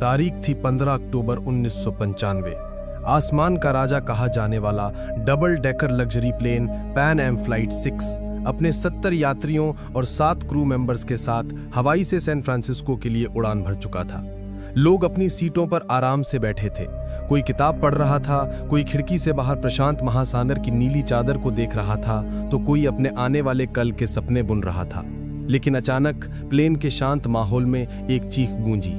तारीख थी 15 अक्टूबर 1995। आसमान का राजा कहा जाने वाला double decker luxury plane Pan Am flight 6 अपने 70 यात्रियों और 7 क्रू मेंबर्स के साथ हवाई से सैन फ्रांसिस्को के लिए उड़ान भर चुका था। लोग अपनी सीटों पर आराम से बैठे थे। कोई किताब पढ़ रहा था, कोई खिड़की से बाहर प्रशांत महासागर की नीली चादर को देख रहा था, तो कोई अपने आने वाले कल के सपने बुन रहा था। लेकिन अचानक प्लेन के शांत माहौल में एक चीख गूंजी।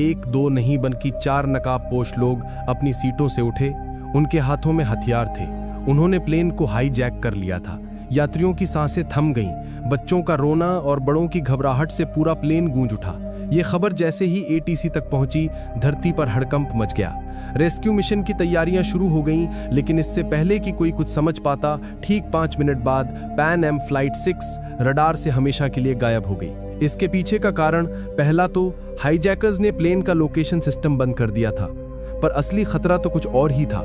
1 2 नहीं बल्कि 4 नकाबपोश लोग अपनी सीटों से उठे। उनके हाथों में हथियार थे। उन्होंने प्लेन को हाईजैक कर लिया था। यात्रियों की सांसें थम गईं। बच्चों का रोना और बड़ों की घबराहट से पूरा प्लेन गूंज उठा। ये खबर जैसे ही एटीसी तक पहुंची, धरती पर हड़कंप मच गया। रेस्क्यू मिशन की तैयारियां शुरू हो गईं, लेकिन इससे पहले कि कोई कुछ समझ पाता, ठीक 5 मिनट बाद पैन एम फ्लाइट 6 रडार से हमेशा के लिए गायब हो गई। इसके पीछे का कारण पहला तो हाईजैकर्स ने प्लेन का लोकेशन सिस्टम बंद कर दिया था, पर असली खतरा तो कुछ और ही था।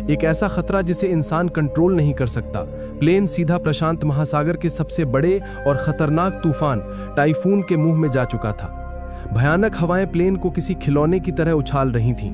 एक ऐसा खतरा जिसे इंसान कंट्रोल नहीं कर सकता। प्लेन सीधा प्रशांत महासागर के सबसे बड़े और खतरनाक तूफान टाइफून के मुंह में जा चुका था। भयानक हवाएं प्लेन को किसी खिलौने की तरह उछाल रही थीं।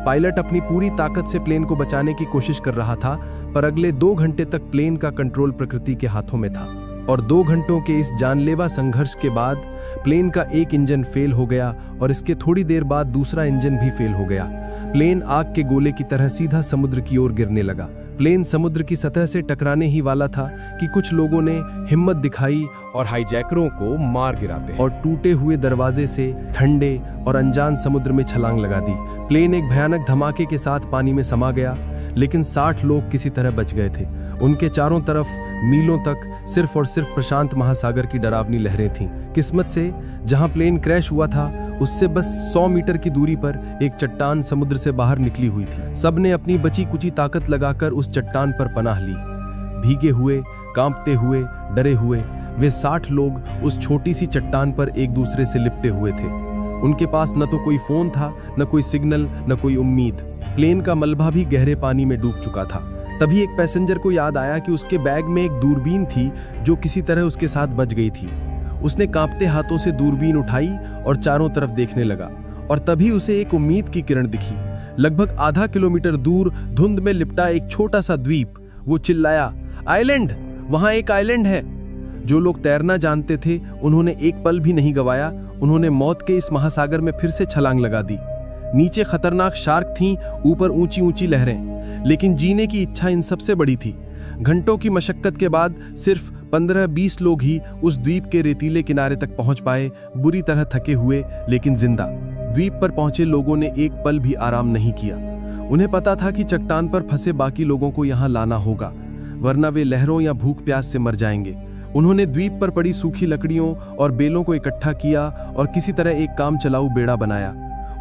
पायलट अपनी पूरी ताकत से प्लेन को बचाने की कोशिश कर रहा था, पर अगले 2 घंटे तक प्लेन का कंट्रोल प्रकृति के हाथों में था। और 2 घंटों के इस जानलेवा संघर्ष के बाद प्लेन का एक इंजन फेल हो गया और इसके थोड़ी देर बाद दूसरा इंजन भी फेल हो गया। प्लेन आग के गोले की तरह सीधा समुद्र की ओर गिरने लगा। प्लेन समुद्र की सतह से टकराने ही वाला था कि कुछ लोगों ने हिम्मत दिखाई और हाईजैकरों को मार गिराते और टूटे हुए दरवाजे से ठंडे और अनजान समुद्र में छलांग लगा दी। प्लेन एक भयानक धमाके के साथ पानी में समा गया, लेकिन 60 लोग किसी तरह बच गए थे। उनके चारों तरफ मीलों तक सिर्फ और सिर्फ प्रशांत महासागर की डरावनी लहरें थीं। किस्मत से जहां प्लेन क्रैश हुआ था, उससे बस 100 मीटर की दूरी पर एक चट्टान समुद्र से बाहर निकली हुई थी। सबने अपनी बची कुची ताकत लगाकर उस चट्टान पर पनाह ली। भीगे हुए, कांपते हुए, डरे हुए वे 60 लोग उस छोटी सी चट्टान पर एक दूसरे से लिपटे हुए थे। उनके पास न तो कोई फोन था, न कोई सिग्नल, न कोई उम्मीद। प्लेन का मलबा भी गहरे पानी में डूब चुका था। तभी एक पैसेंजर को याद आया कि उसके बैग में एक दूरबीन थी जो किसी तरह उसके साथ बच गई थी। उसने कांपते हाथों से दूरबीन उठाई और चारों तरफ देखने लगा, और तभी उसे एक उम्मीद की किरण दिखी। लगभग आधा किलोमीटर दूर धुंध में लिपटा एक छोटा सा द्वीप। वो चिल्लाया, आइलैंड! वहां एक आइलैंड है। जो लोग तैरना जानते थे, उन्होंने एक पल भी नहीं गवाया। उन्होंने मौत के इस महासागर में फिर से छलांग लगा दी। नीचे खतरनाक शार्क थीं, ऊपर ऊंची ऊंची लहरें, लेकिन जीने की इच्छा इन सबसे बड़ी थी। घंटों की मशक्कत के बाद सिर्फ 15-20 लोग ही उस द्वीप के रेतीले किनारे तक पहुंच पाए, बुरी तरह थके हुए लेकिन जिंदा। द्वीप पर पहुंचे लोगों ने एक पल भी आराम नहीं किया। उन्हें पता था कि चट्टान पर फंसे बाकी लोगों को यहां लाना होगा, वरना वे लहरों या भूख प्यास से मर जाएंगे। उन्होंने द्वीप पर पड़ी सूखी लकड़ियों और बेलों को इकट्ठा किया और किसी तरह एक काम चलाऊ बेड़ा बनाया।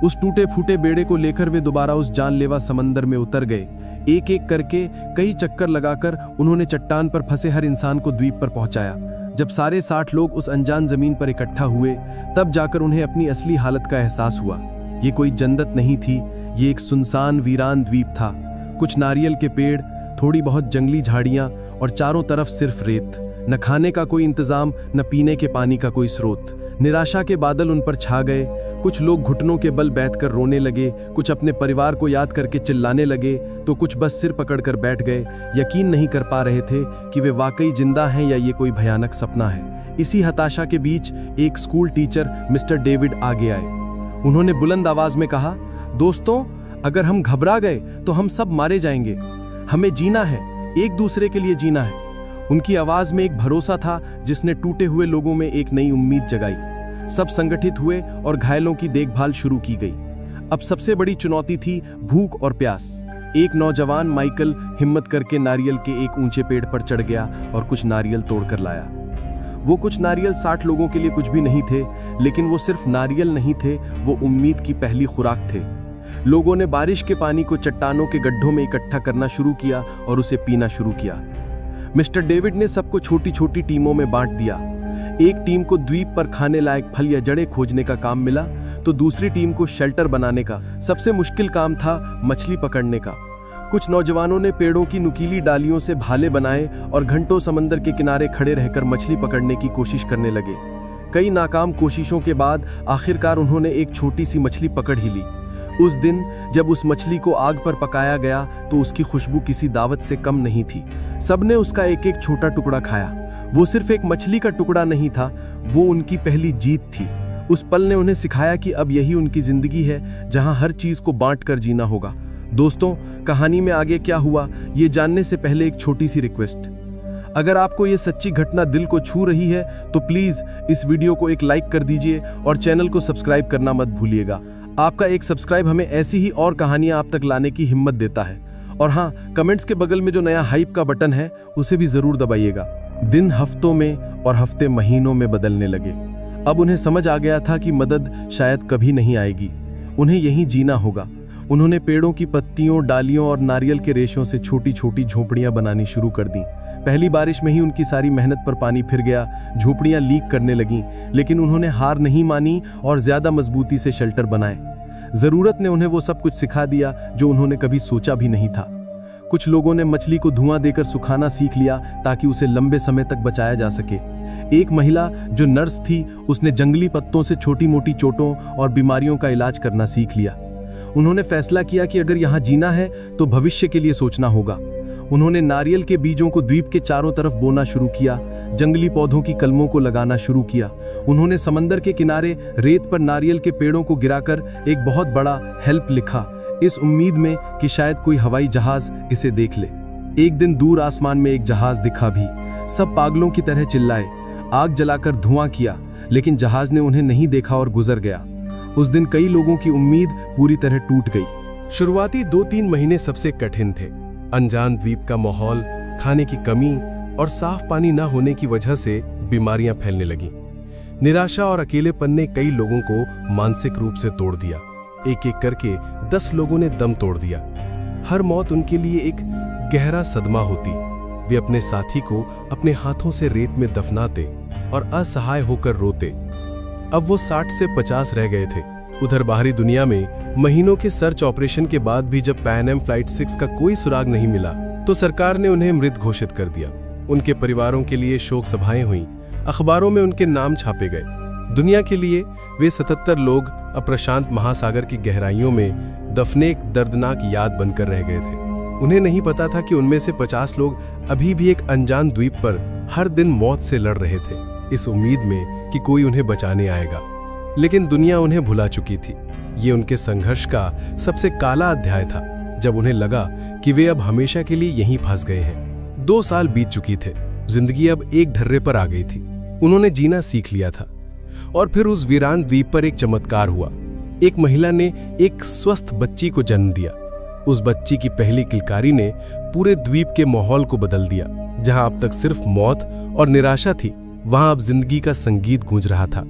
उस टूटे फूटे बेड़े को लेकर वे दोबारा उस जानलेवा समंदर में उतर गए। एक एक करके कई चक्कर लगाकर उन्होंने चट्टान पर फंसे हर इंसान को द्वीप पर पहुंचाया। जब सारे 60 लोग उस अनजान जमीन पर इकट्ठा हुए, तब जाकर उन्हें अपनी असली हालत का एहसास हुआ। ये कोई जन्नत नहीं थी, ये एक सुनसान वीरान द्वीप था। कुछ नारियल के पेड़, थोड़ी बहुत जंगली झाड़ियां और चारों तरफ सिर्फ रेत। न खाने का कोई इंतजाम, न पीने के पानी का कोई स्रोत। निराशा के बादल उन पर छा गए। कुछ लोग घुटनों के बल बैठकर रोने लगे, कुछ अपने परिवार को याद करके चिल्लाने लगे, तो कुछ बस सिर पकड़कर बैठ गए। यकीन नहीं कर पा रहे थे कि वे वाकई जिंदा हैं या ये कोई भयानक सपना है। इसी हताशा के बीच एक स्कूल टीचर मिस्टर डेविड आगे आए। उन्होंने बुलंद आवाज में कहा, दोस्तों, अगर हम घबरा गए तो हम सब मारे जाएंगे। हमें जीना है, एक दूसरे के लिए जीना है। उनकी आवाज में एक भरोसा था जिसने टूटे हुए लोगों में एक नई उम्मीद जगाई। सब संगठित हुए और घायलों की देखभाल शुरू की गई। अब सबसे बड़ी चुनौती थी भूख और प्यास। एक नौजवान माइकल हिम्मत करके नारियल के एक ऊंचे पेड़ पर चढ़ गया और कुछ नारियल तोड़कर लाया। वो कुछ नारियल 60 लोगों के लिए कुछ भी नहीं थे, लेकिन वो सिर्फ नारियल नहीं थे, वो उम्मीद की पहली खुराक थे। लोगों ने बारिश के पानी को चट्टानों के गड्ढों में इकट्ठा करना शुरू किया और उसे पीना शुरू किया। मिस्टर डेविड ने सबको छोटी छोटी टीमों में बांट दिया। एक टीम को द्वीप पर खाने लायक फल या जड़ें खोजने का काम मिला, तो दूसरी टीम को शेल्टर बनाने का। सबसे मुश्किल काम था मछली पकड़ने का। कुछ नौजवानों ने पेड़ों की नुकीली डालियों से भाले बनाए और घंटों समंदर के किनारे खड़े रहकर मछली पकड़ने की कोशिश करने लगे। कई नाकाम कोशिशों के बाद आखिरकार उन्होंने एक छोटी सी मछली पकड़ ही ली। उस दिन जब उस मछली को आग पर पकाया गया तो उसकी खुशबू किसी दावत से कम नहीं थी। सबने उसका एक एक छोटा टुकड़ा खाया। वो सिर्फ एक मछली का टुकड़ा नहीं था, वो उनकी पहली जीत थी। उस पल ने उन्हें सिखाया कि अब यही उनकी जिंदगी है, जहां हर चीज को बांट कर जीना होगा। दोस्तों, कहानी में आगे क्या हुआ ये जानने से पहले एक छोटी सी रिक्वेस्ट। अगर आपको ये सच्ची घटना दिल को छू रही है तो प्लीज इस वीडियो को एक लाइक कर दीजिए और चैनल को सब्सक्राइब करना मत भूलिएगा। आपका एक सब्सक्राइब हमें ऐसी ही और कहानियां आप तक लाने की हिम्मत देता है। और हाँ, कमेंट्स के बगल में जो नया हाइप का बटन है उसे भी जरूर दबाइएगा। दिन हफ्तों में और हफ्ते महीनों में बदलने लगे। अब उन्हें समझ आ गया था कि मदद शायद कभी नहीं आएगी, उन्हें यहीं जीना होगा। उन्होंने पेड़ों की पत्तियों, डालियों और नारियल के रेशों से छोटी छोटी झोपड़ियां बनानी शुरू कर दी। पहली बारिश में ही उनकी सारी मेहनत पर पानी फिर गया, झोपड़ियां लीक करने लगीं, लेकिन उन्होंने हार नहीं मानी और ज्यादा मजबूती से शेल्टर बनाए। जरूरत ने उन्हें वो सब कुछ सिखा दिया जो उन्होंने कभी सोचा भी नहीं था। कुछ लोगों ने मछली को धुआं देकर सुखाना सीख लिया ताकि उसे लंबे समय तक बचाया जा सके। एक महिला जो नर्स थी, उसने जंगली पत्तों से छोटी मोटी चोटों और बीमारियों का इलाज करना सीख लिया। उन्होंने फैसला किया कि अगर यहाँ जीना है तो भविष्य के लिए सोचना होगा। उन्होंने नारियल के बीजों को द्वीप के चारों तरफ बोना शुरू किया, जंगली पौधों की कलमों को लगाना शुरू किया। उन्होंने समंदर के किनारे रेत पर नारियल के पेड़ों को गिराकर एक बहुत बड़ा हेल्प लिखा, इस उम्मीद में कि शायद कोई हवाई जहाज इसे देख ले। एक दिन दूर आसमान में एक जहाज दिखा भी। सब पागलों की तरह चिल्लाए, आग जलाकर धुआं किया, लेकिन जहाज ने उन्हें नहीं देखा और गुजर गया। उस दिन कई लोगों की उम्मीद पूरी तरह टूट गई। शुरुआती 2-3 महीने सबसे कठिन थे। अनजान द्वीप का माहौल, खाने की कमी और साफ पानी न होने की वजह से बीमारियां फैलने लगीं। निराशा और अकेलेपन ने कई लोगों को मानसिक रूप से तोड़ दिया। एक एक करके 10 लोगों ने दम तोड़ दिया। हर मौत उनके लिए एक गहरा सदमा होती। वे अपने साथी को अपने हाथों से रेत में दफनाते और असहाय होकर रोते। अब वो 60 से 50 रह गए थे। उधर बाहरी दुनिया में महीनों के सर्च ऑपरेशन के बाद भी जब पैन एम फ्लाइट 6 का कोई सुराग नहीं मिला तो सरकार ने उन्हें मृत घोषित कर दिया। उनके परिवारों के लिए शोक सभाएं हुईं, अखबारों में उनके नाम छापे गए। दुनिया के लिए वे 77 लोग अप्रशांत महासागर की गहराइयों में दफने एक दर्दनाक याद बनकर रह गए थे। उन्हें नहीं पता था कि उनमें से 50 लोग अभी भी एक अनजान द्वीप पर हर दिन मौत से लड़ रहे थे, इस उम्मीद में कि कोई उन्हें बचाने आएगा। लेकिन दुनिया उन्हें भुला चुकी थी। ये उनके संघर्ष का सबसे काला अध्याय था, जब उन्हें लगा कि वे अब हमेशा के लिए यहीं फंस गए हैं। 2 साल बीत चुकी थे, जिंदगी अब एक ढर्रे पर आ गई थी। उन्होंने जीना सीख लिया था। और फिर उस वीरान द्वीप पर एक चमत्कार हुआ। एक महिला ने एक स्वस्थ बच्ची को जन्म दिया। उस बच्ची की पहली किलकारी ने पूरे द्वीप के माहौल को बदल दिया। जहां अब तक सिर्फ मौत और निराशा थी, वहां अब जिंदगी का संगीत गूंज रहा था।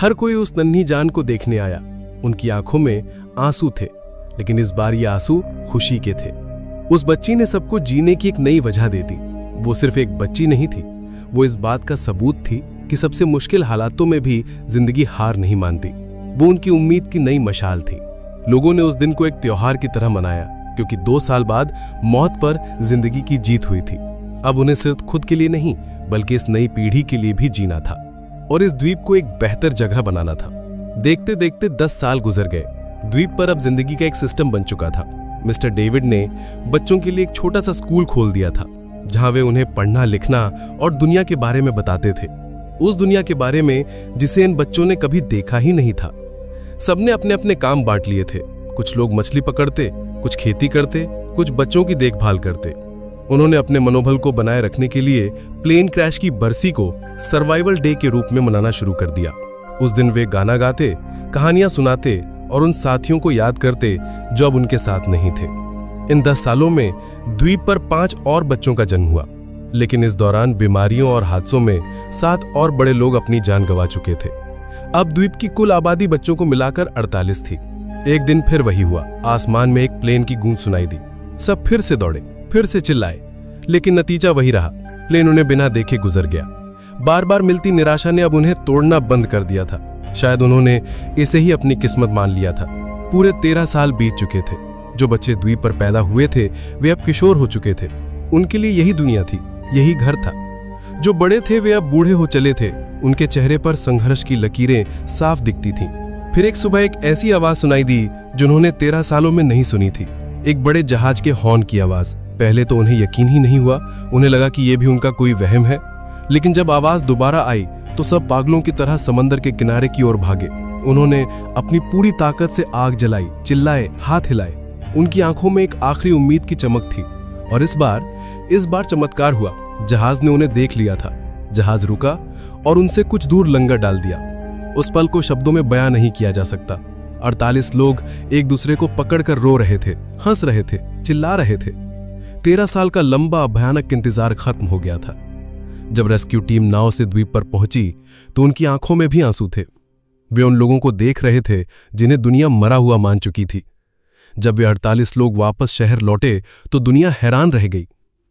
हर कोई उस नन्ही जान को देखने आया। उनकी आंखों में आंसू थे, लेकिन इस बार ये आंसू खुशी के थे। उस बच्ची ने सबको जीने की एक नई वजह दे दी। वो सिर्फ एक बच्ची नहीं थी, वो इस बात का सबूत थी कि सबसे मुश्किल हालातों में भी जिंदगी हार नहीं मानती। वो उनकी उम्मीद की नई मशाल थी। लोगों ने उस दिन को एक त्योहार की तरह मनाया, क्योंकि 2 साल बाद मौत पर जिंदगी की जीत हुई थी। अब उन्हें सिर्फ खुद के लिए नहीं, बल्कि इस नई पीढ़ी के लिए भी जीना था और इस द्वीप को एक बेहतर जगह बनाना था। देखते देखते 10 साल गुजर गए। द्वीप पर अब जिंदगी का एक सिस्टम बन चुका था। मिस्टर डेविड ने बच्चों के लिए एक छोटा सा स्कूल खोल दिया था, जहां वे उन्हें पढ़ना, लिखना और दुनिया के बारे में बताते थे। उस दुनिया के बारे में जिसे इन बच्चों ने कभी देखा ही नहीं था। सबने अपने अपने काम बांट लिए थे। कुछ लोग मछली पकड़ते, कुछ खेती करते, कुछ बच्चों की देखभाल करते। उन्होंने अपने मनोबल को बनाए रखने के लिए प्लेन क्रैश की बरसी को सर्वाइवल डे के रूप में मनाना शुरू कर दिया। उस दिन वे गाना गाते, कहानियां सुनाते और उन साथियों को याद करते जो अब उनके साथ नहीं थे। इन 10 सालों में द्वीप पर 5 और बच्चों का जन्म हुआ, लेकिन इस दौरान बीमारियों और हादसों में 7 और बड़े लोग अपनी जान गंवा चुके थे। अब द्वीप की कुल आबादी बच्चों को मिलाकर 48 थी। एक दिन फिर वही हुआ। आसमान में एक प्लेन की गूंज सुनाई दी। सब फिर से दौड़े, फिर से चिल्लाए, लेकिन नतीजा वही रहा। प्लेन उन्हें बिना देखे गुजर गया। बार बार मिलती निराशा ने अब उन्हें तोड़ना बंद कर दिया था। शायद उन्होंने इसे ही अपनी किस्मत मान लिया था। पूरे 13 साल बीत चुके थे। जो बच्चे द्वीप पर पैदा हुए थे वे अब किशोर हो चुके थे। उनके लिए यही दुनिया थी, यही घर था। जो बड़े थे वे अब बूढ़े हो चले थे उनके चेहरे पर संघर्ष की लकीरें साफ दिखती थीं। फिर एक सुबह एक ऐसी आवाज सुनाई दी जिन्होंने 13 सालों में नहीं सुनी थी। एक बड़े जहाज के हॉर्न की आवाज। पहले तो उन्हें यकीन ही नहीं हुआ। उन्हें लगा कि यह भी उनका कोई वहम है। लेकिन जब आवाज दोबारा आई तो सब पागलों की तरह समंदर के किनारे की ओर भागे। उन्होंने अपनी पूरी ताकत से आग जलाई, चिल्लाए, हाथ हिलाए। उनकी आंखों में एक आखिरी उम्मीद की चमक थी। और इस बार चमत्कार हुआ। जहाज ने उन्हें देख लिया था। जहाज रुका और उनसे कुछ दूर लंगर डाल दिया। उस पल को शब्दों में बयां नहीं किया जा सकता। 48 लोग एक दूसरे को पकड़कर रो रहे थे, हंस रहे थे, चिल्ला रहे थे। 13 साल का लंबा भयानक इंतजार खत्म हो गया था। जब रेस्क्यू टीम नाव से द्वीप पर पहुंची तो उनकी आंखों में भी आंसू थे। वे उन लोगों को देख रहे थे जिन्हें दुनिया मरा हुआ मान चुकी थी। जब वे 48 लोग वापस शहर लौटे तो दुनिया हैरान रह गई।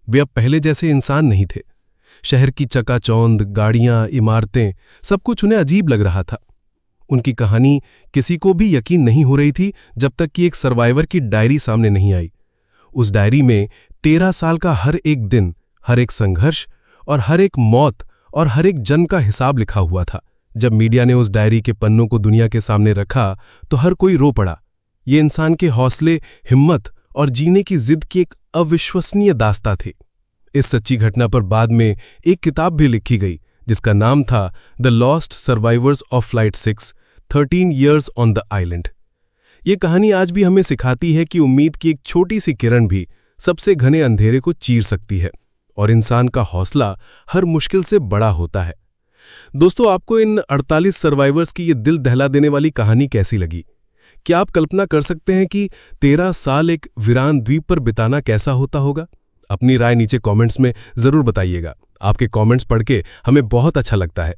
वे अब पहले जैसे इंसान नहीं थे। शहर की चकाचौंध, गाड़ियां, इमारतें, सब कुछ उन्हें अजीब लग रहा था। उनकी कहानी किसी को भी यकीन नहीं हो रही थी जब तक कि एक सर्वाइवर की डायरी सामने नहीं आई। उस डायरी में 13 साल का हर एक दिन, हर एक संघर्ष और हर एक मौत और हर एक जन्म का हिसाब लिखा हुआ था। जब मीडिया ने उस डायरी के पन्नों को दुनिया के सामने रखा तो हर कोई रो पड़ा। ये इंसान के हौसले, हिम्मत और जीने की जिद की एक अविश्वसनीय दास्तां थी। इस सच्ची घटना पर बाद में एक किताब भी लिखी गई जिसका नाम था the lost survivors of flight 6, 13 years on the island. ये कहानी आज भी हमें सिखाती है कि उम्मीद की एक छोटी सी किरण भी सबसे घने अंधेरे को चीर सकती है और इंसान का हौसला हर मुश्किल से बड़ा होता है। दोस्तों, आपको इन 48 सर्वाइवर्स की ये दिल दहला देने वाली कहानी कैसी लगी? क्या आप कल्पना कर सकते हैं कि 13 साल एक वीरान द्वीप पर बिताना कैसा होता होगा? अपनी राय नीचे कमेंट्स में जरूर बताइएगा। आपके कमेंट्स पढ़ के हमें बहुत अच्छा लगता है।